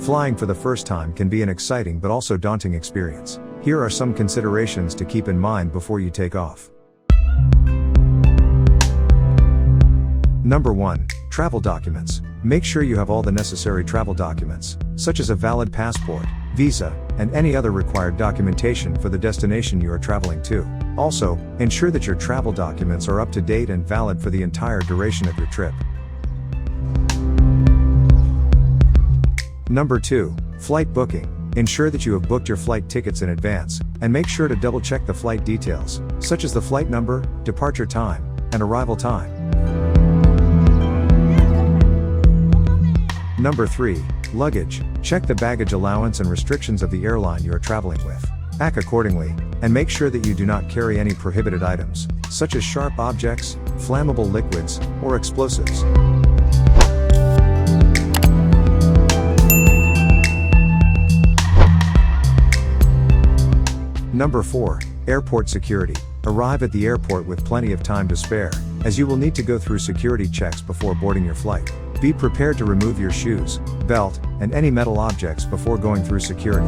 Flying for the first time can be an exciting but also daunting experience. Here are some considerations to keep in mind before you take off. Number 1. Travel documents. Make sure you have all the necessary travel documents, such as a valid passport, visa, and any other required documentation for the destination you are traveling to. Also, ensure that your travel documents are up to date and valid for the entire duration of your trip. Number 2. Flight booking. Ensure that you have booked your flight tickets in advance, and make sure to double check the flight details, such as the flight number, departure time, and arrival time. Number 3. Luggage. Check the baggage allowance and restrictions of the airline you are traveling with. Act accordingly, and make sure that you do not carry any prohibited items, such as sharp objects, flammable liquids, or explosives. Number 4. Airport security. Arrive at the airport with plenty of time to spare, as you will need to go through security checks before boarding your flight. Be prepared to remove your shoes, belt, and any metal objects before going through security.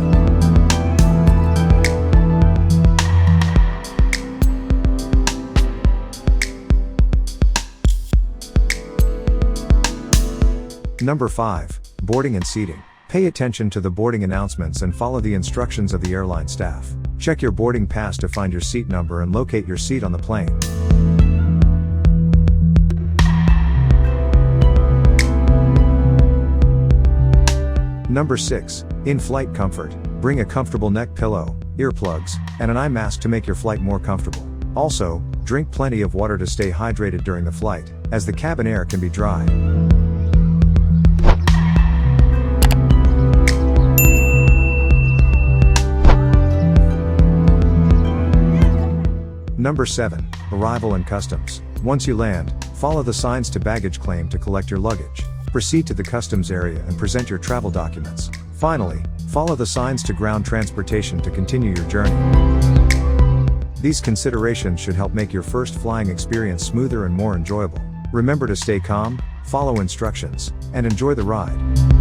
Number 5. Boarding and seating. Pay attention to the boarding announcements and follow the instructions of the airline staff. Check your boarding pass to find your seat number and locate your seat on the plane. Number 6. In-flight comfort. Bring a comfortable neck pillow, earplugs, and an eye mask to make your flight more comfortable. Also, drink plenty of water to stay hydrated during the flight, as the cabin air can be dry. Number 7. Arrival and customs. Once you land, follow the signs to baggage claim to collect your luggage. Proceed to the customs area and present your travel documents. Finally, follow the signs to ground transportation to continue your journey. These considerations should help make your first flying experience smoother and more enjoyable. Remember to stay calm, follow instructions, and enjoy the ride.